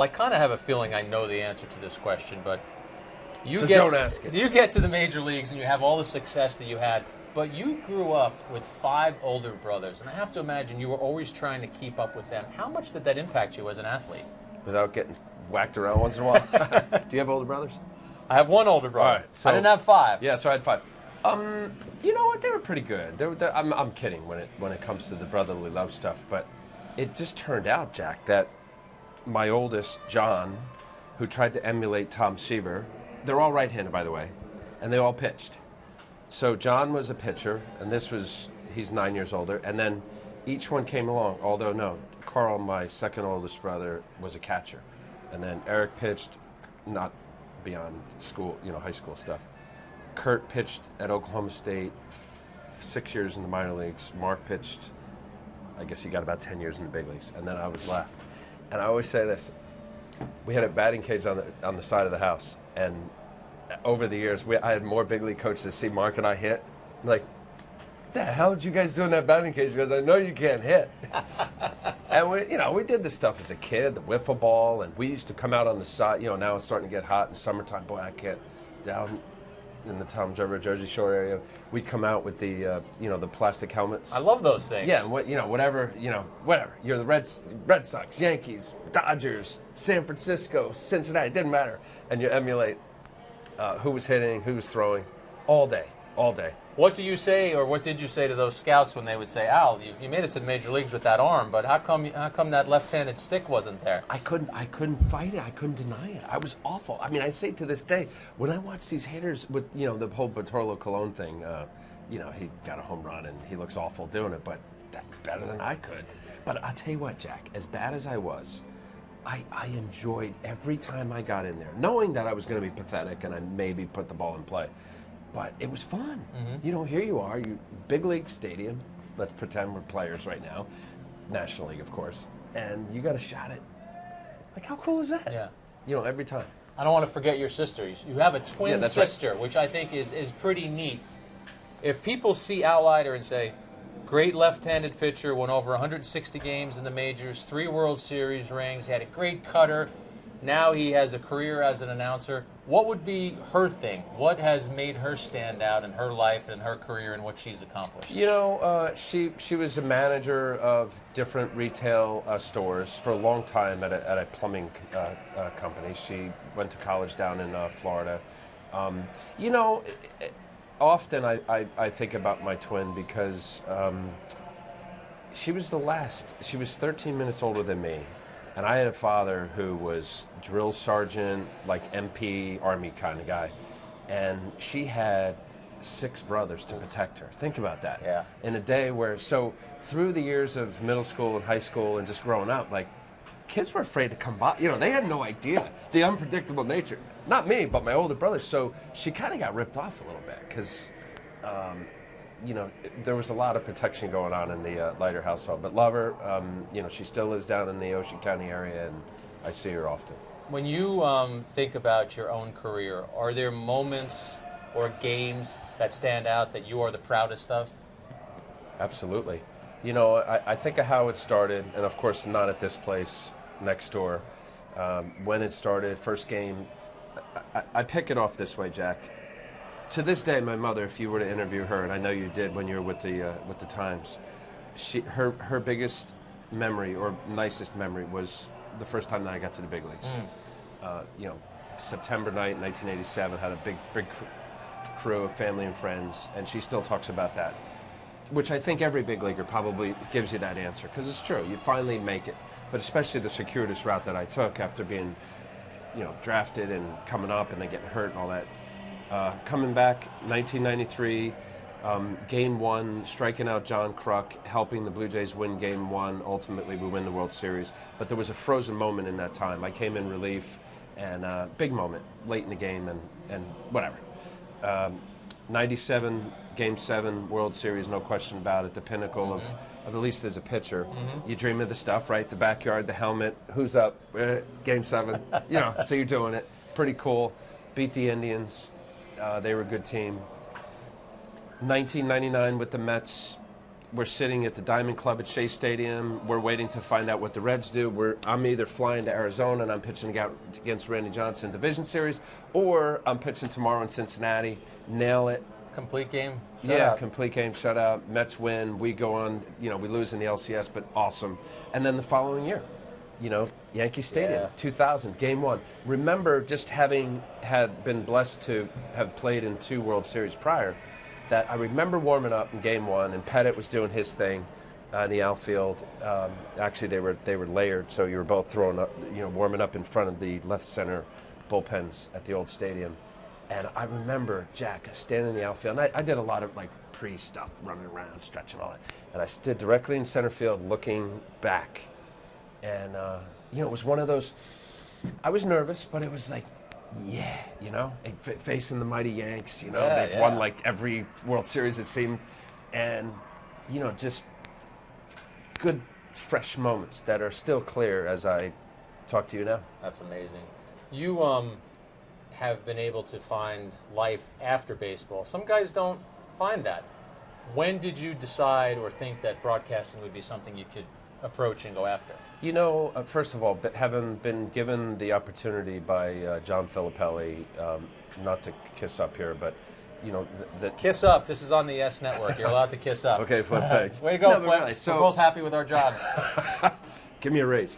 I kind of have a feeling I know the answer to this question, but don't ask it. You get to the major leagues and you have all the success that you had, but you grew up with 5 older brothers, and I have to imagine you were always trying to keep up with them. How much did that impact you as an athlete? Without getting whacked around once in a while. Do you have older brothers? I have 1 older brother. All right, so, I didn't have 5. Yeah, so I had 5. You know what? They were pretty good. I'm kidding when it comes to the brotherly love stuff, but it just turned out, Jack, that my oldest, John, who tried to emulate Tom Seaver, they're all right-handed, by the way, and they all pitched. So John was a pitcher, and he's 9 years older, and then each one came along, although no, Carl, my second oldest brother, was a catcher. And then Eric pitched, not beyond school, high school stuff. Kurt pitched at Oklahoma State, 6 years in the minor leagues. Mark pitched, I guess he got about 10 years in the big leagues, and then I was left. And I always say this, we had a batting cage on the side of the house, and over the years, I had more big league coaches see Mark and I hit. I'm like, what the hell did you guys do in that batting cage? Because I know you can't hit. And we did this stuff as a kid, the wiffle ball, and we used to come out on the side. Now it's starting to get hot in summertime. Boy, I can't. Down in the Toms River, Jersey Shore area, we'd come out with the the plastic helmets. I love those things. Yeah, whatever. You're the Red Sox, Yankees, Dodgers, San Francisco, Cincinnati. It didn't matter, and you emulate who was hitting, who was throwing, all day. What do you say, or what did you say to those scouts when they would say, "Al, you made it to the major leagues with that arm, but how come that left-handed stick wasn't there?" I couldn't fight it. I couldn't deny it. I was awful. I mean, I say to this day, when I watch these hitters with the whole Bartolo Colon thing, he got a home run and he looks awful doing it, but that's better than I could. But I'll tell you what, Jack, as bad as I was, I enjoyed every time I got in there, knowing that I was going to be pathetic and I maybe put the ball in play. But it was fun. Mm-hmm. Here you are, big league stadium. Let's pretend we're players right now. National League, of course. And you got a shot at, like, how cool is that? Yeah. Every time. I don't want to forget your sister. You have a twin sister, right. Which I think is pretty neat. If people see Al Leiter and say, great left-handed pitcher, won over 160 games in the majors, 3 World Series rings, had a great cutter, now he has a career as an announcer. What would be her thing? What has made her stand out in her life and her career and what she's accomplished? She was a manager of different retail stores for a long time at a plumbing company. She went to college down in Florida. Often I think about my twin because she was the last. She was 13 minutes older than me. And I had a father who was drill sergeant, like MP, Army kind of guy. And she had 6 brothers to protect her. Think about that. Yeah. In a day where, so through the years of middle school and high school and just growing up, like, kids were afraid to come by. They had no idea the unpredictable nature. Not me, but my older brothers. So she kind of got ripped off a little bit because, there was a lot of protection going on in the Leiter household. But love her. She still lives down in the Ocean County area, and I see her often. When you think about your own career, are there moments or games that stand out that you are the proudest of? Absolutely. I think of how it started, and of course not at this place next door. When it started, first game, I pick it off this way, Jack. To this day, my mother, if you were to interview her, and I know you did when you were with the Times, her biggest memory or nicest memory was the first time that I got to the big leagues. September night, 1987, had a big crew of family and friends, and she still talks about that, which I think every big leaguer probably gives you that answer, because it's true. You finally make it, but especially the circuitous route that I took after being, drafted and coming up and then getting hurt and all that. Coming back, 1993, Game 1, striking out John Kruk, helping the Blue Jays win Game 1. Ultimately, we win the World Series. But there was a frozen moment in that time. I came in relief, and big moment, late in the game, and whatever. 97, Game 7, World Series, no question about it. The pinnacle of at least as a pitcher. Mm-hmm. You dream of the stuff, right? The backyard, the helmet, who's up, Game 7. So you're doing it. Pretty cool. Beat the Indians. They were a good team. 1999 with the Mets, we're sitting at the Diamond Club at Shea Stadium. We're waiting to find out what the Reds do. I'm either flying to Arizona and I'm pitching out against Randy Johnson Division Series, or I'm pitching tomorrow in Cincinnati. Nail it. Complete game Yeah, shutout. complete game shutout. Mets win. We go on, we lose in the LCS, but awesome. And then the following year, Yankee Stadium, 2000, Game 1. Remember, just having been blessed to have played in 2 World Series prior, that I remember warming up in Game 1, and Pettit was doing his thing in the outfield. Actually, they were layered, so you were both throwing up, warming up in front of the left center bullpens at the old stadium. And I remember Jack standing in the outfield, and I did a lot of pre-stuff, running around, stretching, all that. And I stood directly in center field, looking back. And, it was one of those, I was nervous, but it was facing the mighty Yanks, they've won every World Series it seemed. And, just good, fresh moments that are still clear as I talk to you now. That's amazing. You have been able to find life after baseball. Some guys don't find that. When did you decide or think that broadcasting would be something you could approach and go after? First of all, having been given the opportunity by John Filippelli, not to kiss up here, but Kiss up. This is on the S Network. You're allowed to kiss up. Okay, Flip, thanks. Way to go, No, Flip. really, We're both happy with our jobs. Give me a raise.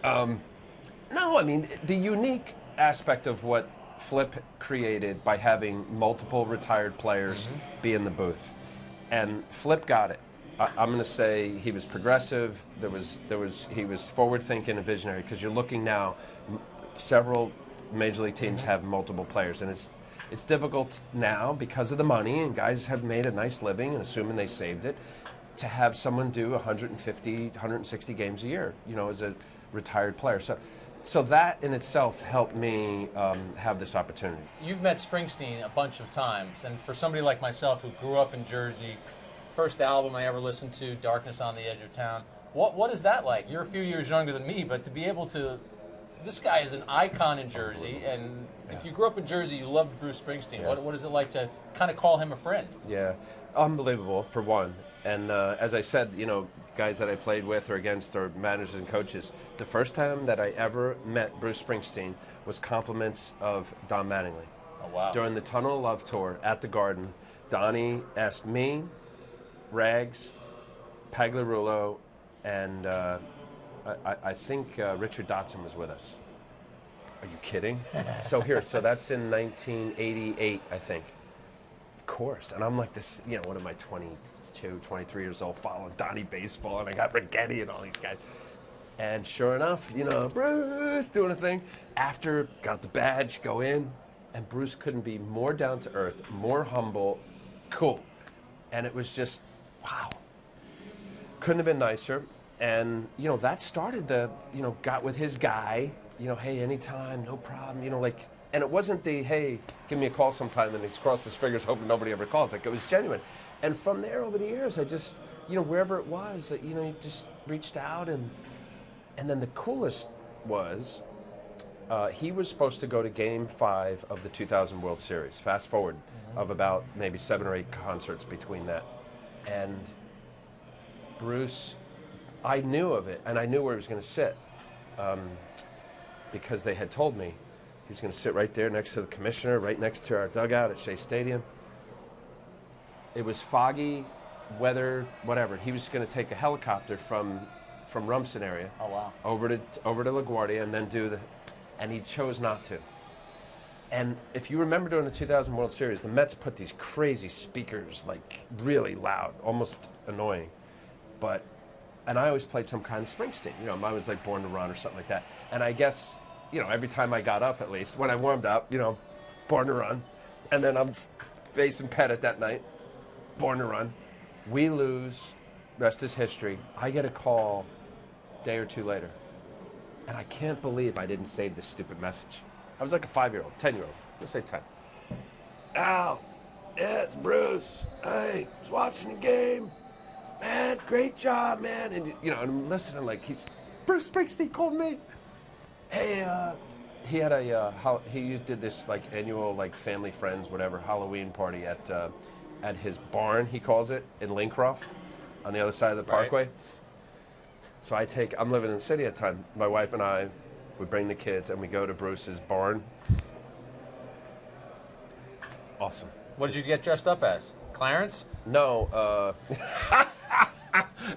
No, I mean, the unique aspect of what Flip created by having multiple retired players be in the booth. And Flip got it. I'm going to say he was progressive. He was forward-thinking and visionary, because you're looking now, several major league teams have multiple players, and it's difficult now because of the money, and guys have made a nice living, and assuming they saved it, to have someone do 150, 160 games a year, as a retired player. So that in itself helped me have this opportunity. You've met Springsteen a bunch of times, and for somebody like myself who grew up in Jersey, first album I ever listened to, Darkness on the Edge of Town, what is that like? You're a few years younger than me, but to be able to, this guy is an icon in Jersey, and if you grew up in Jersey, you loved Bruce Springsteen. Yeah. What is it like to kind of call him a friend? Yeah, unbelievable, for one. And as I said, guys that I played with or against, or managers and coaches, the first time that I ever met Bruce Springsteen was compliments of Don Mattingly. Oh, wow. During the Tunnel of Love tour at the Garden, Donnie asked me, Rags, Pagliarulo, and I think Richard Dotson was with us. Are you kidding? So that's in 1988, I think. Of course. And I'm like this, what am I, 22, 23 years old, following Donnie baseball, and I got Rigetti and all these guys. And sure enough, Bruce doing a thing. After, got the badge, go in, and Bruce couldn't be more down to earth, more humble, cool. And it was just, wow. Couldn't have been nicer. And, that started got with his guy, hey, anytime, no problem, and it wasn't the, hey, give me a call sometime, and he's crossed his fingers hoping nobody ever calls. It was genuine. And from there, over the years, I just, wherever it was, you just reached out. And then the coolest was, he was supposed to go to Game 5 of the 2000 World Series. Fast forward of about maybe 7 or 8 concerts between that. And Bruce, I knew of it, and I knew where he was going to sit, because they had told me he was going to sit right there next to the commissioner, right next to our dugout at Shea Stadium. It was foggy, weather, whatever. He was going to take a helicopter from Rumson area, oh, wow, over to LaGuardia, and then and he chose not to. And if you remember during the 2000 World Series, the Mets put these crazy speakers, really loud, almost annoying. And I always played some kind of Springsteen. Mine was Born to Run or something like that. And I guess, every time I got up, at least, when I warmed up, Born to Run. And then I'm facing Pettit that night, Born to Run. We lose, rest is history. I get a call a day or two later. And I can't believe I didn't save this stupid message. I was like a 5-year-old, 10-year-old. Let's say 10. Al, yeah, it's Bruce. Hey, I was watching the game. Man, great job, man. And, I'm listening he's, Bruce Springsteen called me. Hey, he had he did this, annual, family friends, whatever, Halloween party at at his barn, he calls it, in Lincroft, on the other side of the Parkway. So I'm living in the city at the time. My wife and I would bring the kids, and we go to Bruce's barn. Awesome. What did you get dressed up as? Clarence? No,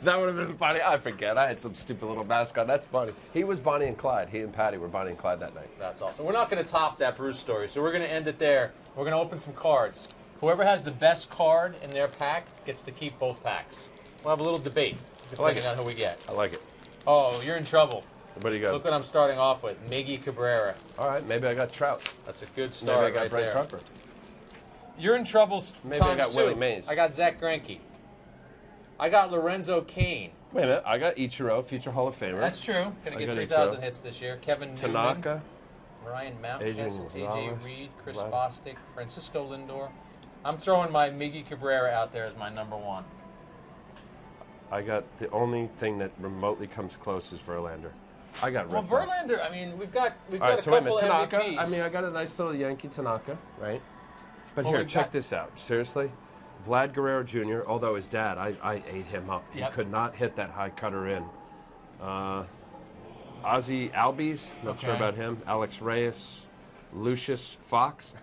that would have been funny. I forget. I had some stupid little mascot. That's funny. He was Bonnie and Clyde. He and Patty were Bonnie and Clyde that night. That's awesome. We're not going to top that Bruce story, so we're going to end it there. We're going to open some cards. Whoever has the best card in their pack gets to keep both packs. We'll have a little debate depending on who we get. I like it. Oh, you're in trouble. What do you got? Look what I'm starting off with. Miggy Cabrera. All right, maybe I got Trout. That's a good start. Maybe I got right Bryce there. Harper. You're in trouble. Maybe I got two. Willie Mays. I got Zach Greinke. I got Lorenzo Cain. Wait a minute, I got Ichiro, future Hall of Famer. That's true. Gonna get 3,000 hits this year. Kevin Tanaka. Newman, Ryan Mount, Adrian AJ Gonzalez, Reed, Chris Vlad. Bostic, Francisco Lindor. I'm throwing my Miggy Cabrera out there as my number one. I got the only thing that remotely comes close is Verlander. I got Well, ripped off. Verlander. I mean, we've got All right, a so wait a minute, couple Tanaka. MVPs. I mean, I got a nice little Yankee Tanaka, right? But Well, here, we've check got- this out. Seriously, Vlad Guerrero Jr. Although his dad, I ate him up. Yep. He could not hit that high cutter in. Ozzy Albies, not sure Okay. about him. Alex Reyes, Lucius Fox.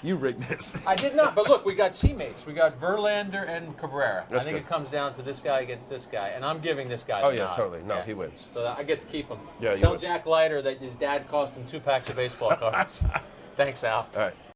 You rigged this. I did not, but look, we got teammates. We got Verlander and Cabrera. That's I think good. it comes down to this guy against this guy, and I'm giving this guy Oh the yeah, nod. totally. No, Yeah. he wins. So I get to keep him. Yeah, you Tell would. Jack Leiter that his dad cost him 2 packs of baseball cards. Thanks, Al. All right.